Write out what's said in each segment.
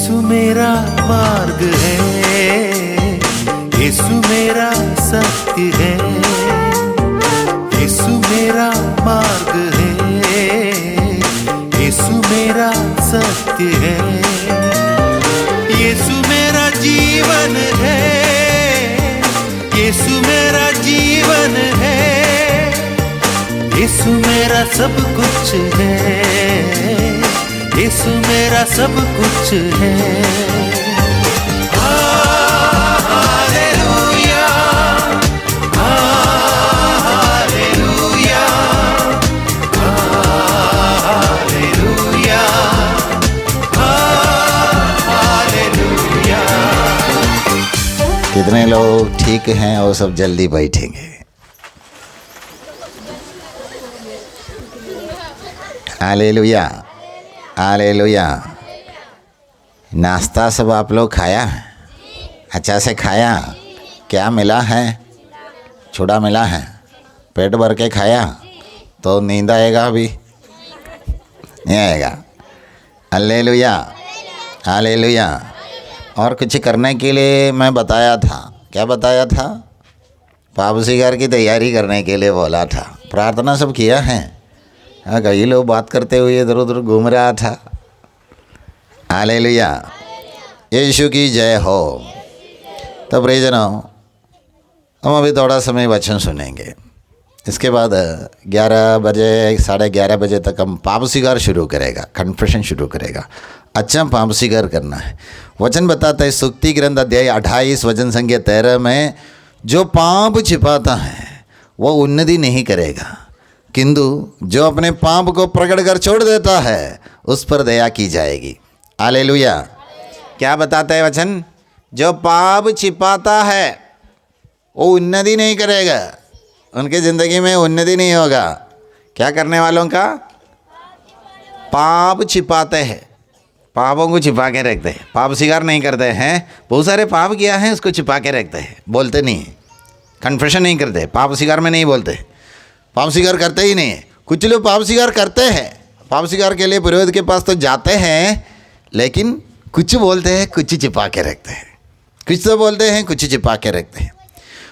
यीशु मेरा मार्ग है, यीशु मेरा सत्य है, यीशु मेरा मार्ग है, यीशु मेरा सत्य है, यीशु मेरा जीवन है, यीशु मेरा जीवन है, यीशु मेरा सब कुछ है, यीशु मेरा सब कुछ है। Hallelujah, hallelujah, hallelujah, hallelujah. कितने लोग ठीक हैं और सब जल्दी बैठेंगे? Hallelujah, hallelujah. नाश्ता सब आप लोग खाया? अच्छा से खाया? क्या मिला है? छुड़ा मिला है? पेट भर के खाया? तो नींद आएगा अभी? नहीं आएगा। Hallelujah, hallelujah. और कुछ करने के लिए मैं बताया था। क्या बताया था? पाप स्वीकार की तैयारी करने के लिए बोला था। प्रार्थना सब किया है? हाँ, कई लोग बात करते हुए इधर उधर घूम रहा था। हालेलुया, यीशु की जय हो। तो प्रियजनों, हम अभी थोड़ा समय वचन सुनेंगे। इसके बाद 11 बजे 11:30 बजे तक हम पाप स्वीकार शुरू करेगा, कन्फेशन शुरू करेगा। अच्छा, पाप स्वीकार करना है। वचन बताता है स्तुति ग्रंथ अध्याय 28 वचन संख्या 13 में, जो पाप छिपाता है वो उन्नति नहीं करेगा, किंतु जो अपने पाप को प्रकट कर छोड़ देता है उस पर दया की जाएगी। हालेलुया। क्या बताता है वचन? जो पाप छिपाता है वो उन्नति नहीं करेगा, उनकी ज़िंदगी में उन्नति नहीं होगा। क्या करने वालों का? पाप छिपाते हैं, पापों को छिपा के रखते हैं, पाप स्वीकार नहीं करते हैं। बहुत सारे पाप किया है, उसको छिपा के रखते हैं, बोलते नहीं, कन्फेशन नहीं करते, पाप स्वीकार में नहीं बोलते, पाप स्वीकार करते ही नहीं है। कुछ लोग पाप स्वीकार करते हैं, पाप स्वीकार के लिए पुरोहित के पास तो जाते हैं, लेकिन कुछ बोलते हैं, कुछ छिपा के रखते हैं, कुछ तो बोलते हैं, कुछ छिपा के रखते हैं।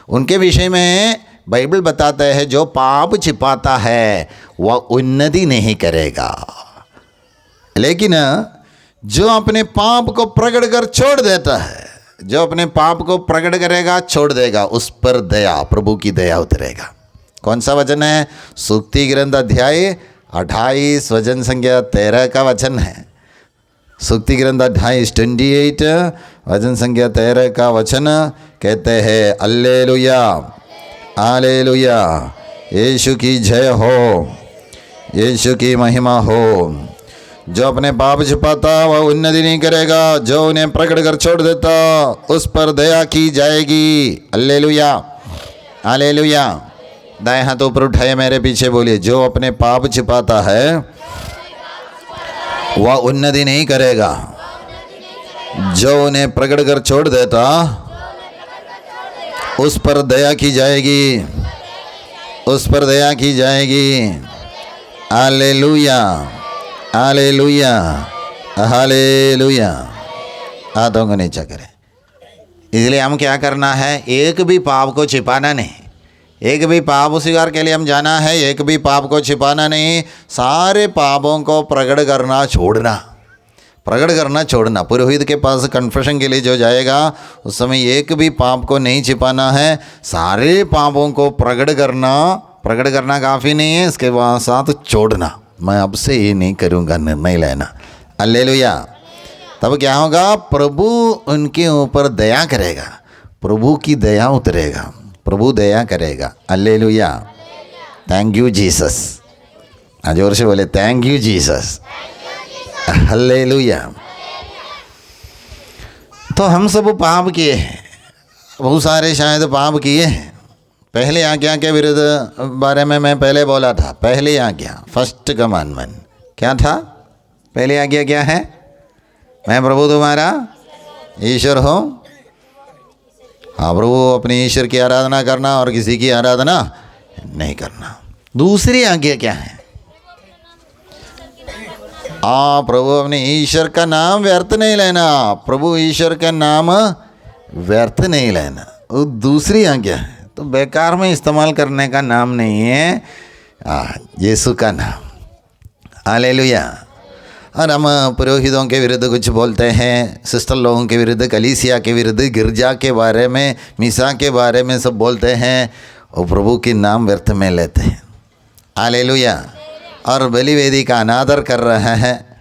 उनके विषय में बाइबल बताता है जो पाप छिपाता है वह उन्नति नहीं करेगा, लेकिन जो अपने पाप को प्रकट कर छोड़ देता है, जो अपने पाप को प्रकट करेगा, छोड़ देगा, उस पर दया, प्रभु की दया उतरेगा। कौन सा वचन है? स्तुति ग्रंथ अध्याय 28 वचन संख्या 13 का वचन है। स्तुति ग्रंथ 28 वचन संख्या 13 का वचन कहते हैं, हालेलुया, हालेलुया, यीशु की जय हो, यीशु की महिमा हो। जो अपने पाप छिपाता वह उन्नति नहीं करेगा, जो उन्हें प्रकट कर छोड़ देता उस पर दया की जाएगी। Hallelujah, hallelujah. दाएं हाथ ऊपर उठाए, मेरे पीछे बोलिए, जो अपने पाप छिपाता है वह उन्नति नहीं करेगा, जो उन्हें प्रकट कर छोड़ देता उस पर दया की जाएगी, उस पर दया की जाएगी। Hallelujah, hallelujah, hallelujah. हाथों को नीचा करें। इसलिए हम क्या करना है? एक भी पाप को छिपाना नहीं, एक भी पाप स्वीकार के लिए हम जाना है, एक भी पाप को छिपाना नहीं, सारे पापों को प्रकट करना छोड़ना, प्रकट करना छोड़ना। पुरोहित के पास कन्फेशन के लिए जो जाएगा उस समय एक भी पाप को नहीं छिपाना है, सारे पापों को प्रकट करना। प्रकट करना काफ़ी नहीं है, इसके बाद साथ छोड़ना। मैं अब से ये नहीं करूँगा, निर्णय लेना। हालेलुया। तब क्या होगा? प्रभु उनके ऊपर दया करेगा, प्रभु की दया उतरेगा, प्रभु दया करेगा। Hallelujah, thank you Jesus. जोर से बोले, थैंक यू जीसस। हालेलुया। तो हम सब पाप किए हैं, बहुत सारे शायद पाप किए हैं। पहले आज्ञा के विरुद्ध बारे में मैं पहले बोला था। पहली आज्ञा, फर्स्ट कमांडमेंट क्या था? पहली आज्ञा क्या है? मैं प्रभु तुम्हारा ईश्वर हूँ। हाँ, प्रभु अपने ईश्वर की आराधना करना और किसी की आराधना नहीं करना। दूसरी आज्ञा क्या है? प्रभु अपने ईश्वर का नाम व्यर्थ नहीं लेना, प्रभु ईश्वर का नाम व्यर्थ नहीं लेना, वो दूसरी आज्ञा है। तो बेकार में इस्तेमाल करने का नाम नहीं है यीशु का नाम। हालेलुया। और हम पुरोहितों के विरुद्ध कुछ बोलते हैं, सिस्टर लोगों के विरुद्ध, कलीसिया के विरुद्ध, गिरजा के बारे में, मिसा के बारे में सब बोलते हैं, वो प्रभु के नाम व्यर्थ में लेते हैं। हालेलुया। और बलिवेदी का अनादर कर रहे हैं,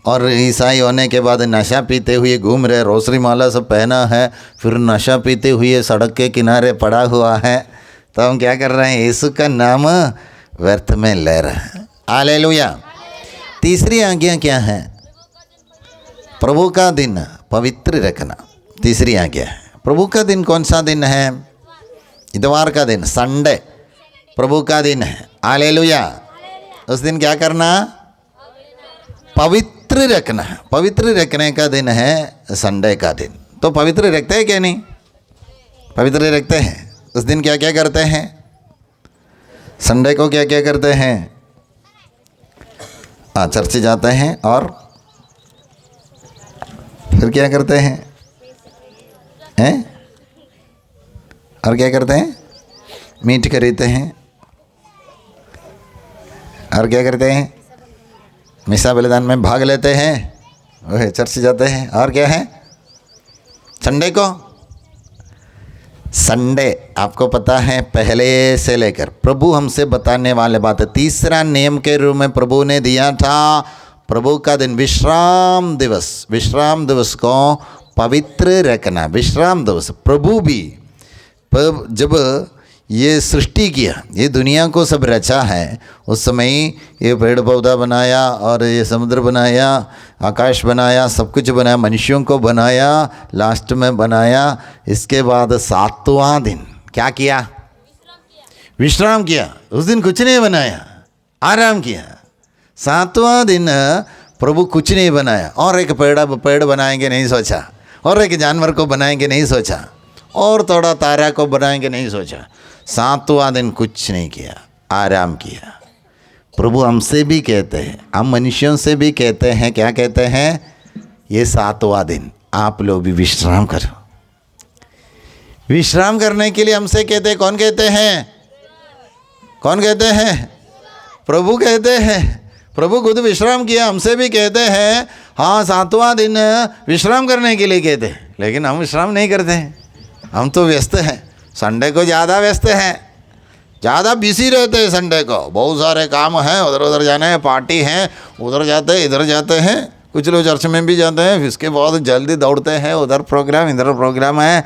और ईसाई होने के बाद नशा पीते हुए घूम रहे, रोसरी माला सब पहना है, फिर नशा पीते हुए सड़क के किनारे पड़ा हुआ है। तो हम क्या कर रहे हैं? यीशु का नाम व्यर्थ में ले रहे हैं। हालेलुया। तीसरी आज्ञा क्या है? प्रभु का दिन पवित्र रखना। तीसरी आज्ञा है। प्रभु का दिन कौन सा दिन है? इतवार का दिन, संडे प्रभु का दिन है। हालेलुया। उस दिन क्या करना? पवित्र रखना। पवित्र रखने का दिन है संडे का दिन। तो पवित्र रखते हैं क्या? नहीं, पवित्र रखते हैं। उस दिन क्या क्या करते हैं? संडे को क्या क्या करते हैं? चर्च जाते हैं, और फिर क्या करते हैं? और क्या करते हैं? मीट खरीदते हैं। और क्या करते हैं? मिसा बलिदान में भाग लेते हैं, वह चर्च जाते हैं। और क्या है? संडे को, संडे आपको पता है पहले से लेकर प्रभु हमसे बताने वाले बात है। तीसरा नियम के रूप में प्रभु ने दिया था, प्रभु का दिन विश्राम दिवस, विश्राम दिवस को पवित्र रखना। विश्राम दिवस प्रभु भी जब ये सृष्टि किया, ये दुनिया को सब रचा है, उस समय ये पेड़ पौधा बनाया, और ये समुद्र बनाया, आकाश बनाया, सब कुछ बनाया, मनुष्यों को बनाया, लास्ट में बनाया। इसके बाद सातवां दिन क्या किया? विश्राम किया। उस दिन कुछ नहीं बनाया, आराम किया। सातवां दिन प्रभु कुछ नहीं बनाया, और एक पेड़ बनाएंगे नहीं सोचा, और एक जानवर को बनाएंगे नहीं सोचा, और थोड़ा तारा को बनाएंगे नहीं सोचा। सातवां दिन कुछ नहीं किया, आराम किया। प्रभु हमसे भी कहते हैं, हम मनुष्यों से भी कहते हैं, क्या कहते हैं? ये सातवां दिन आप लोग भी विश्राम करो। विश्राम करने के लिए हमसे कहते हैं। कौन कहते हैं? कौन कहते हैं? प्रभु कहते हैं। प्रभु खुद विश्राम किया, हमसे भी कहते हैं। हाँ, सातवां दिन विश्राम करने के लिए कहते हैं, लेकिन हम विश्राम नहीं करते हैं। हम तो व्यस्त हैं, संडे को ज़्यादा व्यस्त हैं, ज़्यादा बिजी रहते हैं। संडे को बहुत सारे काम हैं, उधर उधर जाना है, पार्टी हैं, उधर जाते हैं, इधर जाते हैं। कुछ लोग चर्च में भी जाते हैं, इसके बाद जल्दी दौड़ते हैं, उधर प्रोग्राम, इधर प्रोग्राम है,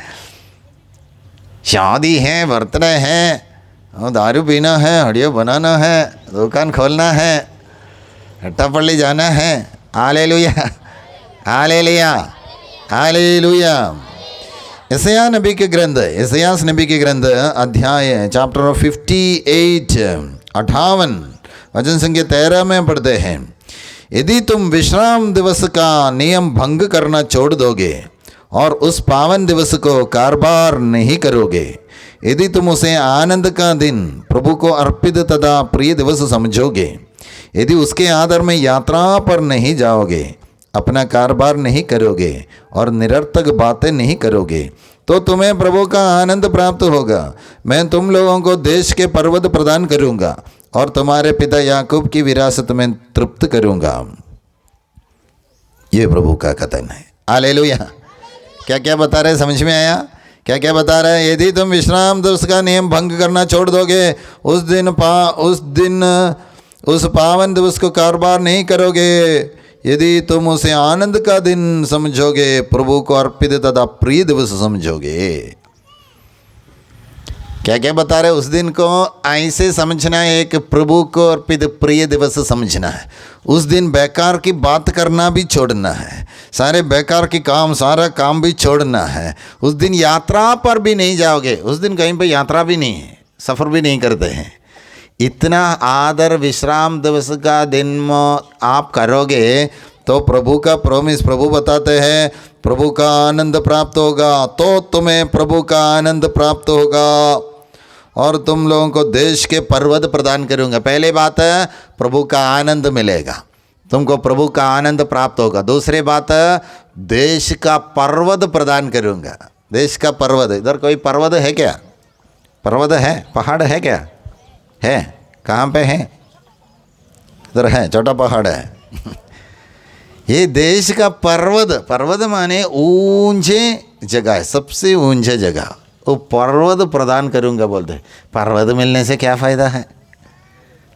शादी है, बर्थडे है, दारू पीना है, हड़िया बनाना है, दुकान खोलना है, हट्टापल्ली जाना है। Hallelujah, hallelujah, hallelujah. यशायाह नबी के ग्रंथ, यशायाह नबी के ग्रंथ अध्याय चैप्टर 58 58 वचन संख्या 13 में पढ़ते हैं, यदि तुम विश्राम दिवस का नियम भंग करना छोड़ दोगे और उस पावन दिवस को कारोबार नहीं करोगे, यदि तुम उसे आनंद का दिन, प्रभु को अर्पित तथा प्रिय दिवस समझोगे, यदि उसके आदर में यात्रा पर नहीं जाओगे, अपना कारोबार नहीं करोगे और निरर्थक बातें नहीं करोगे, तो तुम्हें प्रभु का आनंद प्राप्त होगा। मैं तुम लोगों को देश के पर्वत प्रदान करूंगा और तुम्हारे पिता याकूब की विरासत में तृप्त करूंगा। ये प्रभु का कथन है। हालेलुया। क्या क्या बता रहे, समझ में आया? क्या क्या बता रहे हैं? यदि तुम विश्राम दिवस का नियम भंग करना छोड़ दोगे, उस पावन दिवस को कारोबार नहीं करोगे, यदि तुम उसे आनंद का दिन समझोगे, प्रभु को अर्पित तथा प्रिय दिवस समझोगे। क्या क्या बता रहे? उस दिन को ऐसे समझना है, एक प्रभु को अर्पित प्रिय दिवस समझना है। उस दिन बेकार की बात करना भी छोड़ना है, सारे बेकार की काम, सारा काम भी छोड़ना है। उस दिन यात्रा पर भी नहीं जाओगे। उस दिन कहीं पे यात्रा भी नहीं है, सफ़र भी नहीं करते हैं। इतना आदर विश्राम दिवस का दिन आप करोगे तो प्रभु का प्रॉमिस, प्रभु बताते हैं प्रभु का आनंद प्राप्त होगा, तो तुम्हें प्रभु का आनंद प्राप्त होगा और तुम लोगों को देश के पर्वत प्रदान करूँगा। पहले बात है प्रभु का आनंद मिलेगा, तुमको प्रभु का आनंद प्राप्त होगा। दूसरी बात, देश का पर्वत प्रदान करूँगा। देश का पर्वत, इधर कोई पर्वत है क्या? पर्वत है, पहाड़ है क्या? है, कहाँ पे है? इधर है, छोटा पहाड़ है। ये देश का पर्वत, पर्वत माने ऊंचे जगह है, सबसे ऊंचे जगह, वो पर्वत प्रदान करूँगा बोलते। पर्वत मिलने से क्या फ़ायदा है?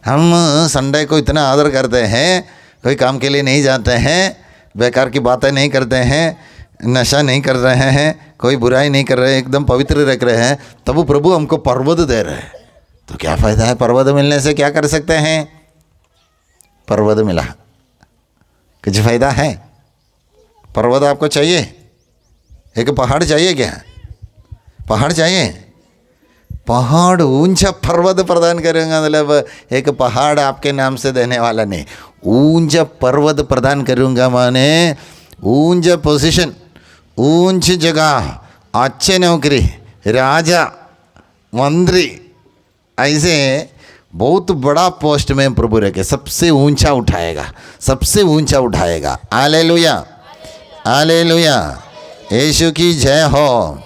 हम संडे को इतना आदर करते हैं, कोई काम के लिए नहीं जाते हैं, बेकार की बातें नहीं करते हैं, नशा नहीं कर रहे हैं, कोई बुराई नहीं कर रहे हैं, एकदम पवित्र रख रहे हैं, तब वो प्रभु हमको पर्वत दे रहे हैं। तो क्या फ़ायदा है? पर्वत मिलने से क्या कर सकते हैं? पर्वत मिला, कुछ फ़ायदा है? पर्वत आपको चाहिए? एक पहाड़ चाहिए क्या? पहाड़ चाहिए? पहाड़, ऊंचा पर्वत प्रदान करूँगा, मतलब एक पहाड़ आपके नाम से देने वाला नहीं, ऊंचा पर्वत प्रदान करूँगा माने ऊंचा पोजीशन, ऊंची जगह, अच्छे नौकरी, राजा, मंत्री, ऐसे बहुत बड़ा पोस्ट में प्रभु रखे, सबसे ऊंचा उठाएगा, सबसे ऊंचा उठाएगा। हालेलुया, हालेलुया, यीशु की जय हो।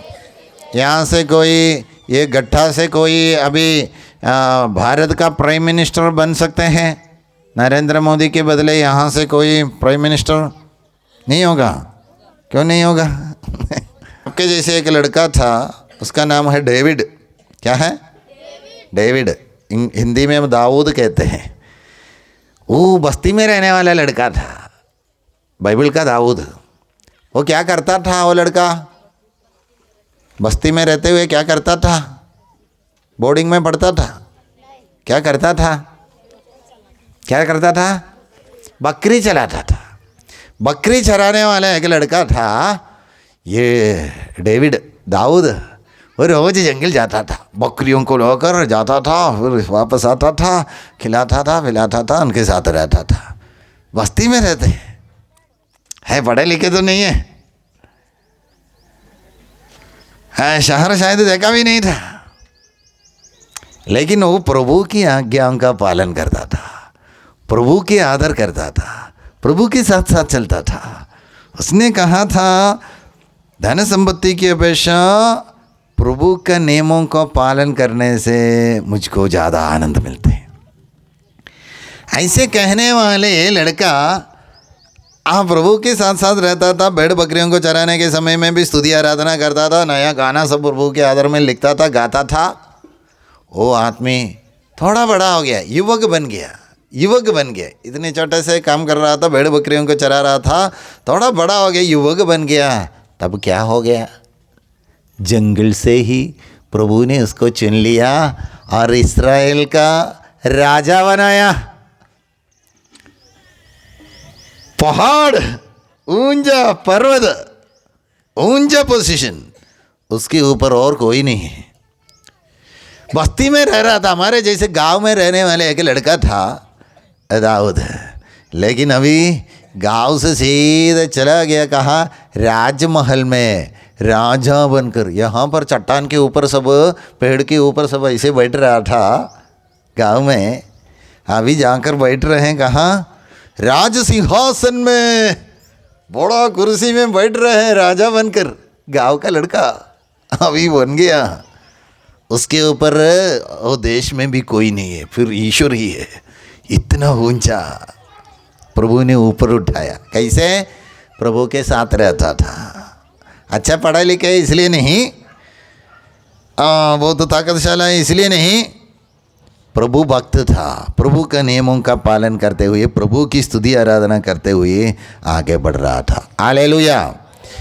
यहाँ से कोई, ये गट्ठा से कोई अभी भारत का प्राइम मिनिस्टर बन सकते हैं? नरेंद्र मोदी के बदले यहाँ से कोई प्राइम मिनिस्टर नहीं होगा? क्यों नहीं होगा? आपके जैसे एक लड़का था, उसका नाम है डेविड। क्या है? डेविड, हिंदी में हम दाऊद कहते हैं। वो बस्ती में रहने वाला लड़का था, बाइबल का दाऊद। वो क्या करता था? वो लड़का बस्ती में रहते हुए क्या करता था? बोर्डिंग में पढ़ता था? क्या करता था? क्या करता था? बकरी चलाता था। बकरी चराने वाला एक लड़का था ये डेविड, दाऊद। वो रोज जंगल जाता था, बकरियों को लेकर जाता था, फिर वापस आता था, खिलाता था, पिलाता था, उनके साथ रहता था। बस्ती में रहते हैं, पढ़े लिखे तो नहीं है, शहर शायद देखा भी नहीं था, लेकिन वो प्रभु की आज्ञाओं का पालन करता था, प्रभु के आदर करता था, प्रभु के साथ साथ चलता था। उसने कहा था, धन संपत्ति की अपेक्षा प्रभु के नियमों का पालन करने से मुझको ज़्यादा आनंद मिलते हैं। ऐसे कहने वाले लड़का प्रभु के साथ साथ रहता था, भेड़ बकरियों को चराने के समय में भी स्तुति आराधना करता था, नया गाना सब प्रभु के आदर में लिखता था, गाता था। वो आदमी थोड़ा बड़ा हो गया, युवक बन गया, युवक बन गया। इतने छोटे से काम कर रहा था, भेड़ बकरियों को चरा रहा था, थोड़ा बड़ा हो गया, युवक बन गया। तब क्या हो गया? जंगल से ही प्रभु ने उसको चुन लिया और इस्राएल का राजा बनाया। पहाड़, ऊंचा पर्वत, ऊंचा पोजीशन, उसके ऊपर और कोई नहीं है। बस्ती में रह रहा था, हमारे जैसे गांव में रहने वाले एक लड़का था दाऊद, लेकिन अभी गांव से सीधे चला गया कहाँ? राजमहल में राजा बनकर। यहाँ पर चट्टान के ऊपर सब, पेड़ के ऊपर सब ऐसे बैठ रहा था गांव में, अभी जाकर बैठ रहे हैं कहाँ? राज सिंहासन में, बड़ा कुर्सी में बैठ रहे हैं राजा बनकर। गांव का लड़का अभी बन गया, उसके ऊपर वो देश में भी कोई नहीं है, फिर ईश्वर ही है। इतना ऊंचा प्रभु ने ऊपर उठाया। कैसे? प्रभु के साथ रहता था, अच्छा पढ़ा लिखा है इसलिए नहीं, वो तो ताकतशाला है इसलिए नहीं, प्रभु भक्त था, प्रभु के नियमों का पालन करते हुए, प्रभु की स्तुति आराधना करते हुए आगे बढ़ रहा था। हालेलुया।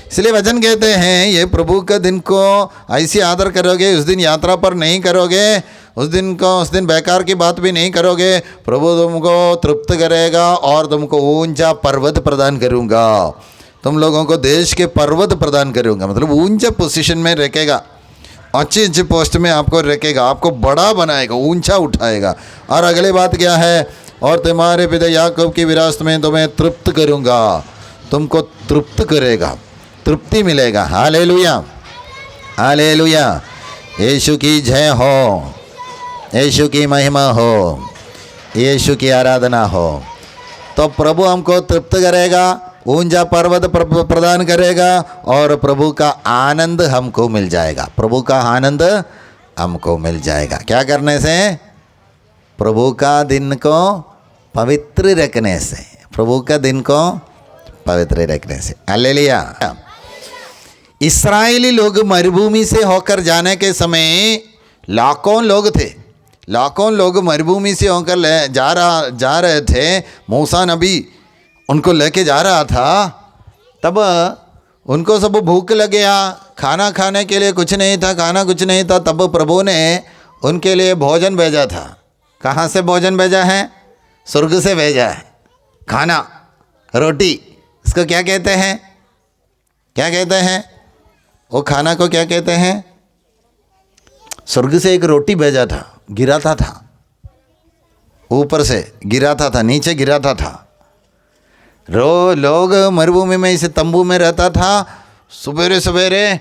इसलिए वचन कहते हैं, ये प्रभु के दिन को ऐसी आदर करोगे, उस दिन यात्रा पर नहीं करोगे, उस दिन बेकार की बात भी नहीं करोगे, प्रभु तुमको तृप्त करेगा और तुमको ऊंचा पर्वत प्रदान करूँगा, तुम लोगों को देश के पर्वत प्रदान करूँगा। मतलब ऊंचे पोजीशन में रखेगा, अच्छी अच्छी पोस्ट में आपको रखेगा, आपको बड़ा बनाएगा, ऊंचा उठाएगा। और अगली बात क्या है? और तुम्हारे पिता याकूब की विरासत में तुम्हें तृप्त करूँगा, तुमको तृप्त करेगा, तृप्ति मिलेगा। Hallelujah, hallelujah. यीशु की जय हो, यीशु की महिमा हो, यीशु की आराधना हो। तो प्रभु हमको तृप्त करेगा, ऊंचा पर्वत प्रदान करेगा और प्रभु का आनंद हमको मिल जाएगा। प्रभु का आनंद हमको मिल जाएगा। क्या करने से? प्रभु का दिन को पवित्र रखने से। प्रभु का दिन को पवित्र रखने से। हालेलुया। इस्राएली लोग मरुभूमि से होकर जाने के समय लाखों लोग थे। लाखों लोग मरुभूमि से होकर जा रहे थे। मूसा नबी उनको लेके जा रहा था। तब उनको सब भूख लग गया, खाना खाने के लिए कुछ नहीं था, खाना कुछ नहीं था। तब प्रभु ने उनके लिए भोजन भेजा था। कहाँ से भोजन भेजा है? स्वर्ग से भेजा है। खाना, रोटी, इसको क्या कहते हैं? क्या कहते हैं? वो खाना को क्या कहते हैं? स्वर्ग से एक रोटी भेजा था, गिराता था, ऊपर से गिराता था, नीचे गिराता था। लोग मरुभूमि में इस तंबू में रहता था। सवेरे सवेरे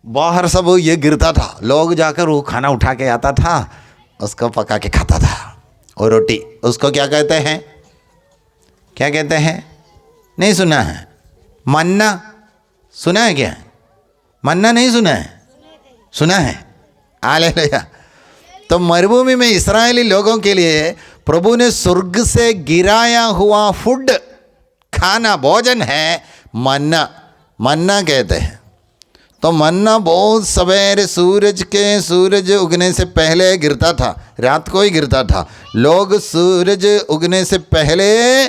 बाहर सब ये गिरता था। लोग जाकर वो खाना उठा के आता था, उसको पका के खाता था। और रोटी, उसको क्या कहते हैं? क्या कहते हैं? नहीं सुना है? मन्ना सुना है क्या? मन्ना नहीं सुना है? सुना है। हालेलुया। तो मरुभूमि में इस्राएली लोगों के लिए प्रभु ने स्वर्ग से गिराया हुआ फूड, खाना, भोजन है मन्ना। मन्ना कहते हैं। तो मन्ना बहुत सवेरे सूरज उगने से पहले गिरता था, रात को ही गिरता था। लोग सूरज उगने से पहले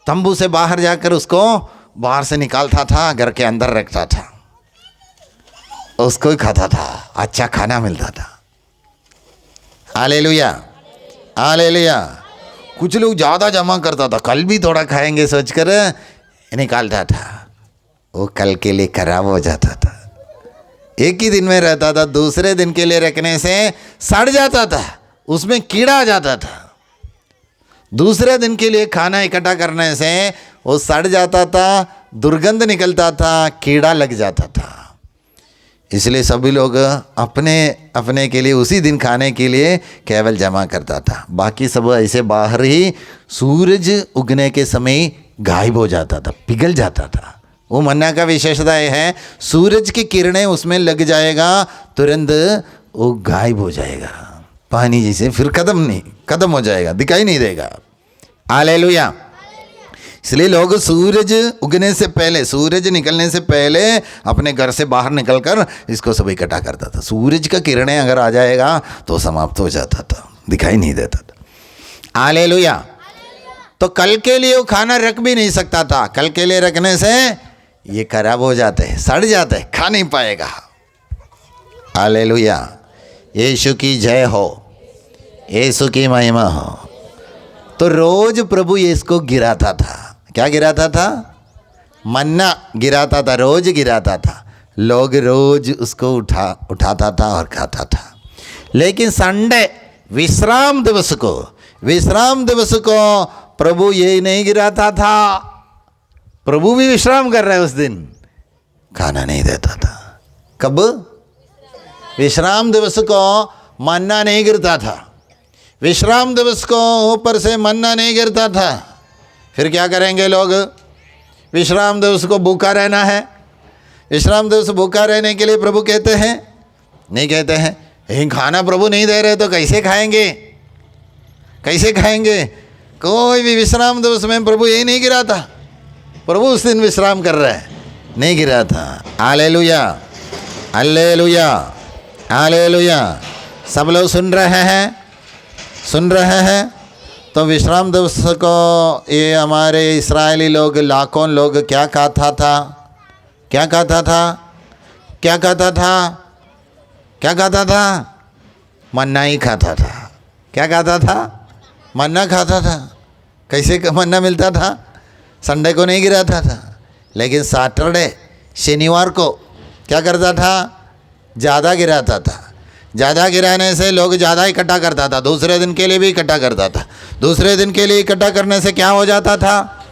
तंबू से बाहर जाकर उसको बाहर से निकालता था, घर के अंदर रखता था, उसको ही खाता था। अच्छा खाना मिलता था। Hallelujah, hallelujah. कुछ लोग ज़्यादा जमा करता था, कल भी थोड़ा खाएंगे सोचकर निकालता था। वो कल के लिए खराब हो जाता था। एक ही दिन में रहता था, दूसरे दिन के लिए रखने से सड़ जाता था, उसमें कीड़ा आ जाता था। दूसरे दिन के लिए खाना इकट्ठा करने से वो सड़ जाता था, दुर्गंध निकलता था, कीड़ा लग जाता था। इसलिए सभी लोग अपने अपने के लिए उसी दिन खाने के लिए केवल जमा करता था। बाकी सब ऐसे बाहर ही सूरज उगने के समय गायब हो जाता था, पिघल जाता था। वो मन्ना का विशेषता यह है, सूरज की किरणें उसमें लग जाएगा, तुरंत वो गायब हो जाएगा, पानी जैसे, फिर खत्म हो जाएगा, दिखाई नहीं देगा। हालेलुया। इसलिए लोग सूरज उगने से पहले, सूरज निकलने से पहले अपने घर से बाहर निकलकर इसको सब इकट्ठा करता था। सूरज का किरणें अगर आ जाएगा तो समाप्त हो जाता था, दिखाई नहीं देता था। हालेलुया। तो कल के लिए वो खाना रख भी नहीं सकता था। कल के लिए रखने से ये खराब हो जाते हैं, सड़ जाते हैं, खा नहीं पाएगा। हालेलुया। यीशु की जय हो, यीशु की महिमा हो। तो रोज प्रभु यीशु को गिराता था। क्या गिराता था? मन्ना गिराता था, रोज गिराता था। लोग रोज उसको उठाता था और खाता था। लेकिन संडे, विश्राम दिवस को प्रभु ये नहीं गिराता था। प्रभु भी विश्राम कर रहे उस दिन, खाना नहीं देता था। कब? विश्राम दिवस को मन्ना नहीं गिरता था। विश्राम दिवस को ऊपर से मन्ना नहीं गिरता था। फिर क्या करेंगे लोग? विश्राम दिवस को भूखा रहना है। विश्राम दिवस भूखा रहने के लिए प्रभु कहते हैं? नहीं कहते हैं। लेकिन खाना प्रभु नहीं दे रहे तो कैसे खाएंगे? कैसे खाएंगे? कोई भी विश्राम दिवस में प्रभु यही नहीं गिराता। प्रभु उस दिन विश्राम कर रहे हैं, नहीं गिराता। Hallelujah, hallelujah, hallelujah. सब लोग सुन रहे हैं? तो विश्राम दिवस को ये हमारे इस्राएली लोग, लाखों लोग क्या खाता था? मन्ना ही खाता था। क्या खाता था? मन्ना खाता था। कैसे मन्ना मिलता था? संडे को नहीं गिराता था, लेकिन सैटरडे, शनिवार को क्या करता था? ज़्यादा गिराता था। ज़्यादा गिराने से लोग ज़्यादा इकट्ठा करता था, दूसरे दिन के लिए भी इकट्ठा करता था। दूसरे दिन के लिए इकट्ठा करने से क्या हो जाता था?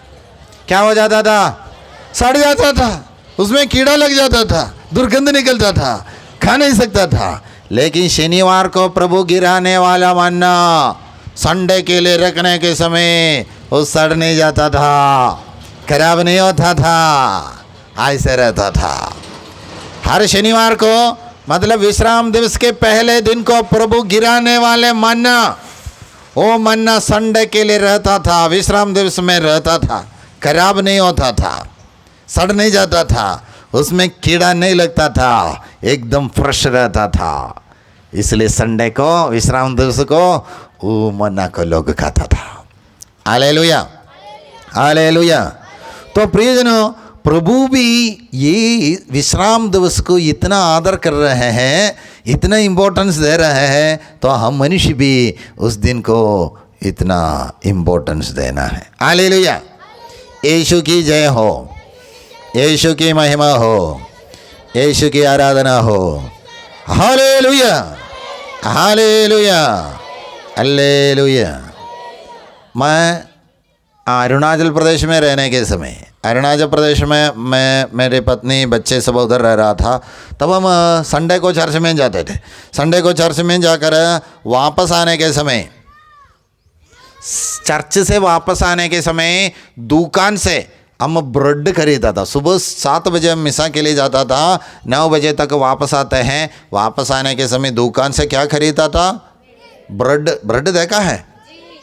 सड़ जाता था, उसमें कीड़ा लग जाता था, दुर्गंध निकलता था, खा नहीं सकता था। लेकिन शनिवार को प्रभु गिराने वाला मन्ना संडे के लिए रखने के समय वो सड़ नहीं जाता था, खराब नहीं होता था, ऐसे रहता था। हर शनिवार को मतलब विश्राम दिवस के पहले दिन को प्रभु गिराने वाले मन्ना, वो मन्ना संडे के लिए रहता था, विश्राम दिवस में रहता था, खराब नहीं होता था, सड़ नहीं जाता था, उसमें कीड़ा नहीं लगता था, एकदम फ्रेश रहता था। इसलिए संडे को, विश्राम दिवस को वो मन्ना को लोग खाता था। Hallelujah, hallelujah. तो प्रियजनों, प्रभु भी ये विश्राम दिवस को इतना आदर कर रहे हैं, इतना इम्पोर्टेंस दे रहे हैं, तो हम मनुष्य भी उस दिन को इतना इम्पोर्टेंस देना है। हालेलुया। यीशु की जय हो, यीशु की महिमा हो, यीशु की आराधना हो। Hallelujah, hallelujah, hallelujah. मैं अरुणाचल प्रदेश में रहने के समय, अरुणाचल प्रदेश में मैं, मेरे पत्नी, बच्चे सब उधर रह रहा था, तब हम संडे को चर्च में जाते थे। संडे को चर्च में जाकर वापस आने के समय, चर्च से वापस आने के समय दुकान से हम ब्रेड खरीदा था। सुबह 7 बजे हम मिसा के लिए जाता था, 9 बजे तक वापस आते हैं। वापस आने के समय दुकान से क्या खरीदा था? ब्रेड। ब्रेड देखा है?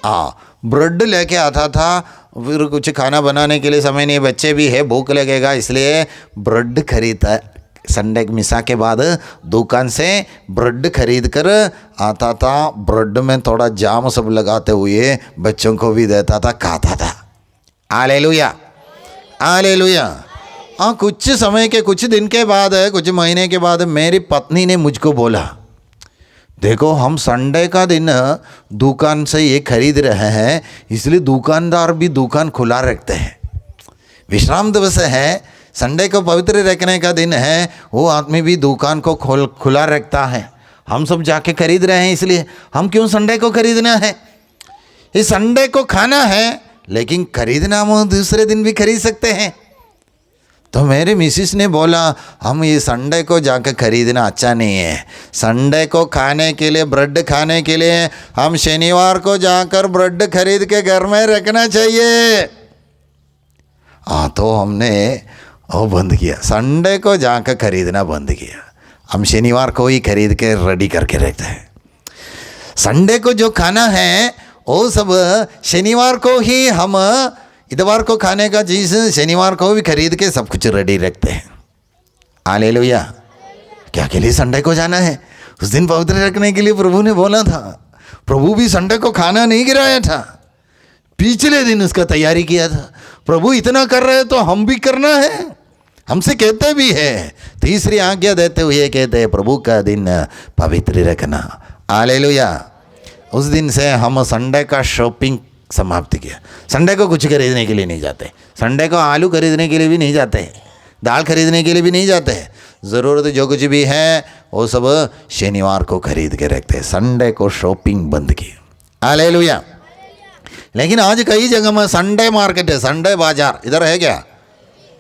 हाँ, ब्रेड लेके आता था। फिर कुछ खाना बनाने के लिए समय नहीं, बच्चे भी है, भूख लगेगा, इसलिए ब्रेड खरीदा। संडे मिसा के बाद दुकान से ब्रेड खरीद कर आता था। ब्रेड में थोड़ा जाम सब लगाते हुए बच्चों को भी देता था, खाता था। Hallelujah, hallelujah. हाँ, कुछ समय के, कुछ दिन के बाद, कुछ महीने के बाद मेरी पत्नी ने मुझको बोला, देखो हम संडे का दिन दुकान से ये खरीद रहे हैं, इसलिए दुकानदार भी दुकान खुला रखते हैं। विश्राम दिवस है, संडे को पवित्र रखने का दिन है, वो आदमी भी दुकान को खुला रखता है। हम सब जाके खरीद रहे हैं, इसलिए हम क्यों संडे को खरीदना है? इस संडे को खाना है, लेकिन खरीदना हम दूसरे दिन भी खरीद सकते हैं। तो मेरे मिसिस ने बोला, हम ये संडे को जाकर खरीदना अच्छा नहीं है। संडे को खाने के लिए, ब्रेड खाने के लिए हम शनिवार को जाकर ब्रेड खरीद के घर में रखना चाहिए। हाँ, तो हमने वो बंद किया, संडे को जाकर खरीदना बंद किया। हम शनिवार को ही खरीद के रेडी करके रखते हैं। संडे को जो खाना है वो सब शनिवार को ही, हम इतवार को खाने का चीज़ शनिवार को भी खरीद के सब कुछ रेडी रखते हैं। हालेलुया। क्या के लिए संडे को जाना है? उस दिन पवित्र रखने के लिए प्रभु ने बोला था। प्रभु भी संडे को खाना नहीं गिराया था, पिछले दिन उसका तैयारी किया था। प्रभु इतना कर रहे हैं तो हम भी करना है। हमसे कहते भी है, तीसरी आज्ञा देते हुए कहते हैं, प्रभु का दिन पवित्र रखना। हालेलुया। उस दिन से हम संडे का शॉपिंग समाप्त किया। संडे को कुछ खरीदने के लिए नहीं जाते। संडे को आलू खरीदने के लिए भी नहीं जाते, दाल खरीदने के लिए भी नहीं जाते। ज़रूरत जो कुछ भी है वो सब शनिवार को खरीद के रखते हैं। संडे को शॉपिंग बंद की। हालेलुया। लेकिन आज कई जगह में संडे मार्केट है, संडे बाजार। इधर है क्या?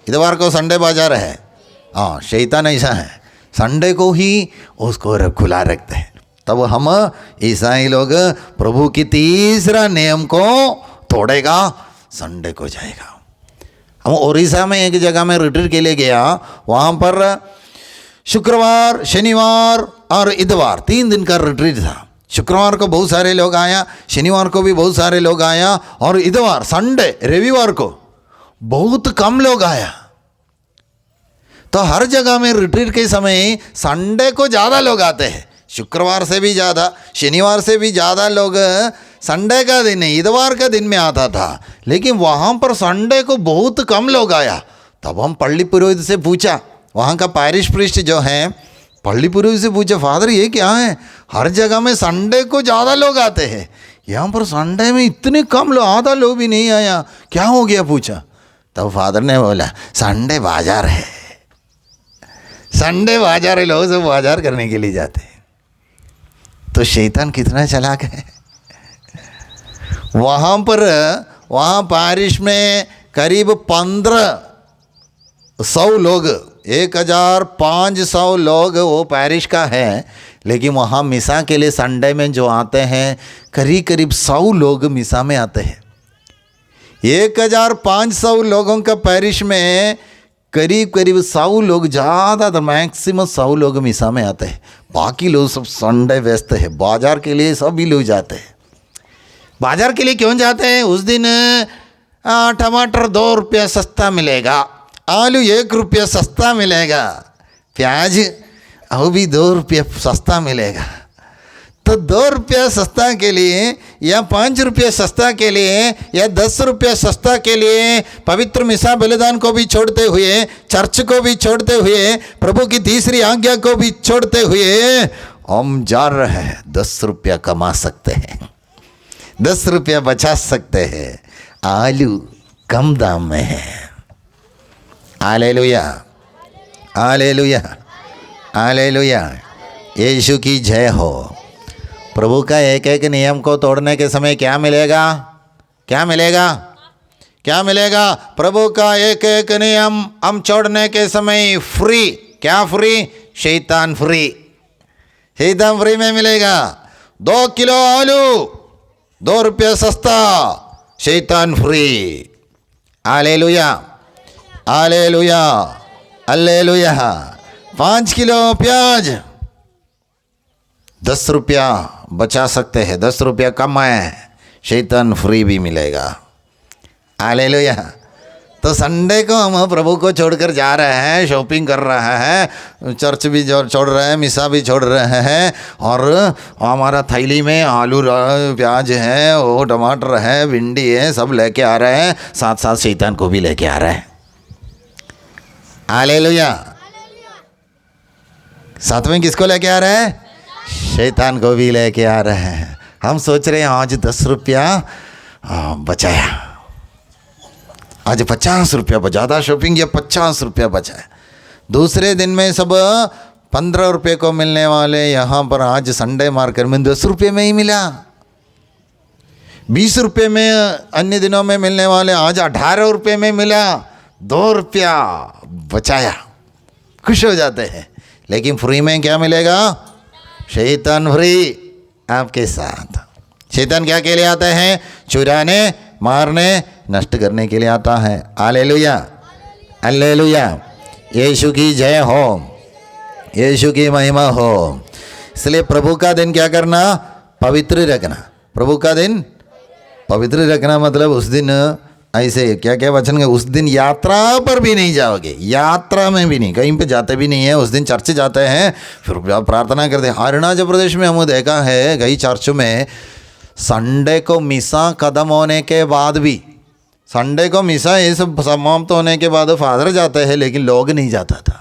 इतवार को संडे बाजार है। हाँ, शैतान ऐसा है, संडे को ही उसको खुला रखते हैं। तब हम ईसाई लोग प्रभु की तीसरा नियम को तोड़ेगा, संडे को जाएगा। हम उड़ीसा में एक जगह में रिट्रीट के लिए गया, वहाँ पर शुक्रवार, शनिवार और इतवार 3 दिन का रिट्रीट था। शुक्रवार को बहुत सारे लोग आया, शनिवार को भी बहुत सारे लोग आया, और इतवार, संडे, रविवार को बहुत कम लोग आया। तो हर जगह में रिट्रीट के समय संडे को ज़्यादा लोग आते हैं, शुक्रवार से भी ज़्यादा, शनिवार से भी ज़्यादा लोग संडे का दिन, इतवार का दिन में आता था। लेकिन वहाँ पर संडे को बहुत कम लोग आया। तब हम पल्ली पुरोहित से पूछा, वहाँ का पैरिश प्रीस्ट जो है, पल्ली पुरोहित से पूछा, फादर ये क्या है, हर जगह में संडे को ज़्यादा लोग आते हैं, यहाँ पर संडे में इतने कम लोग, आधा लोग भी नहीं आया, क्या हो गया पूछा। तब फादर ने बोला, संडे बाजार है, संडे बाजार है, लोग सब बाजार करने के लिए जाते हैं। तो शैतान कितना चालाक है। वहाँ पर, वहाँ पैरिश में करीब 1500 लोग, 1500 लोग वो पैरिश का है। लेकिन वहाँ मिसा के लिए संडे में जो आते हैं, करीब 100 लोग मिसा में आते हैं। 1500 लोगों का पैरिश में करीब करीब 100 लोग, ज़्यादातर मैक्सिमम 100 लोग मिसा में आते हैं। बाकी लोग सब संडे व्यस्त है, बाजार के लिए सभी लोग जाते हैं। बाजार के लिए क्यों जाते हैं? उस दिन टमाटर 2 रुपया सस्ता मिलेगा, आलू 1 रुपया सस्ता मिलेगा, प्याज वो भी 2 रुपया सस्ता मिलेगा। तो 2 रुपया सस्ता के लिए या 5 रुपया सस्ता के लिए या 10 रुपया सस्ता के लिए पवित्र मिसा बलिदान को भी छोड़ते हुए, चर्च को भी छोड़ते हुए, प्रभु की तीसरी आज्ञा को भी छोड़ते हुए हम जा रहे हैं। 10 रुपया कमा सकते हैं, 10 रुपया बचा सकते हैं। आलू कम दाम में है। Hallelujah, hallelujah, hallelujah. यीशु की जय हो। प्रभु का एक एक नियम को तोड़ने के समय क्या मिलेगा? क्या मिलेगा? क्या मिलेगा? प्रभु का एक एक नियम हम छोड़ने के समय फ्री। क्या फ्री? शैतान फ्री। शैतान फ्री में मिलेगा। 2 किलो आलू 2 रुपया सस्ता, शैतान free. Hallelujah, hallelujah, hallelujah. 5 kilo प्याज 10 रुपया बचा सकते हैं, 10 रुपया कम है, शैतान फ्री भी मिलेगा। हालेलुया। तो संडे को हम प्रभु को छोड़कर जा रहे हैं, शॉपिंग कर रहे हैं, चर्च भी छोड़ रहे हैं, मिसा भी छोड़ रहे हैं, और हमारा थैली में आलू प्याज है, वो टमाटर है, भिंडी है, सब लेके आ रहे हैं, साथ साथ शैतान को भी लेके आ रहे हैं। हालेलुया। साथ में किसको लेके आ रहे हैं? शैतान को भी लेके आ रहे हैं। हम सोच रहे हैं आज 10 रुपया बचाया, आज 50 रुपया बचा, ज़्यादा शॉपिंग या 50 रुपया बचा है। दूसरे दिन में सब 15 रुपये को मिलने वाले यहाँ पर आज संडे मार्केट में 10 रुपये में ही मिला। 20 रुपये में अन्य दिनों में मिलने वाले आज 18 रुपये में मिला। 2 रुपया बचाया, खुश हो जाते हैं। लेकिन फ्री में क्या मिलेगा? शैतान फ्री आपके साथ। शैतान क्या के लिए आता है? चुराने, मारने, नष्ट करने के लिए आता है। Hallelujah, hallelujah. यीशु की जय हो, यीशु की महिमा हो। इसलिए प्रभु का दिन क्या करना? पवित्र रखना। प्रभु का दिन पवित्र रखना मतलब उस दिन ऐसे क्या क्या वचन है, उस दिन यात्रा पर भी नहीं जाओगे, यात्रा में भी नहीं, कहीं पे जाते भी नहीं है। उस दिन चर्च जाते हैं, फिर प्रार्थना करते हैं। अरुणाचल प्रदेश में हमने देखा है कई चर्च में संडे को मिसा खत्म होने के बाद भी, संडे को मिसा ये सब समाप्त होने के बाद फादर जाते हैं, लेकिन लोग नहीं जाता था।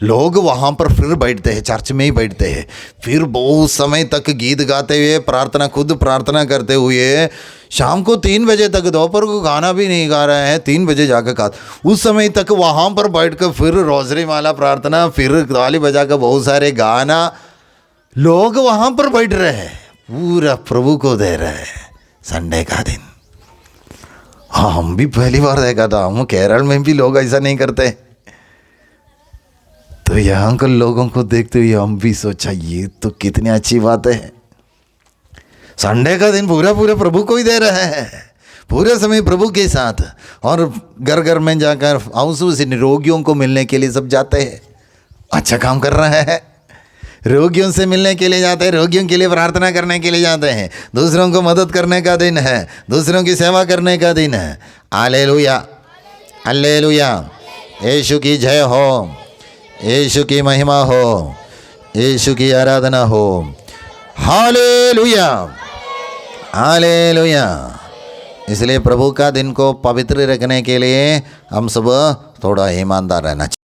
लोग वहाँ पर फिर बैठते हैं, चर्च में ही बैठते हैं, फिर बहुत समय तक गीत गाते हुए, प्रार्थना, खुद प्रार्थना करते हुए, शाम को 3 बजे तक, दोपहर को गाना भी नहीं गा रहे हैं, 3 बजे जाकर गा, उस समय तक वहाँ पर बैठ कर फिर रोजरी माला प्रार्थना, फिर ताली बजा कर बहुत सारे गाना, लोग वहाँ पर बैठ रहे हैं, पूरा प्रभु को दे रहे हैं संडे का दिन। हाँ, हम भी पहली बार देखा था। हम केरल में भी लोग ऐसा नहीं करते। तो यहाँ के लोगों को देखते हुए हम भी सोचा ये तो कितनी अच्छी बात है। संडे का दिन पूरा पूरा प्रभु को ही दे रहे हैं, पूरे समय प्रभु के साथ। और घर घर में जाकर हाउस रोगियों को मिलने के लिए सब जाते हैं। अच्छा काम कर रहे हैं। रोगियों से मिलने के लिए जाते हैं, रोगियों के लिए प्रार्थना करने के लिए जाते हैं। दूसरों को मदद करने का दिन है, दूसरों की सेवा करने का दिन है। Hallelujah, hallelujah. यीशु की जय हो, यीशु की महिमा हो, यीशु की आराधना हो। Hallelujah, hallelujah. इसलिए प्रभु का दिन को पवित्र रखने के लिए हम सब थोड़ा ईमानदार रहना चाहिए।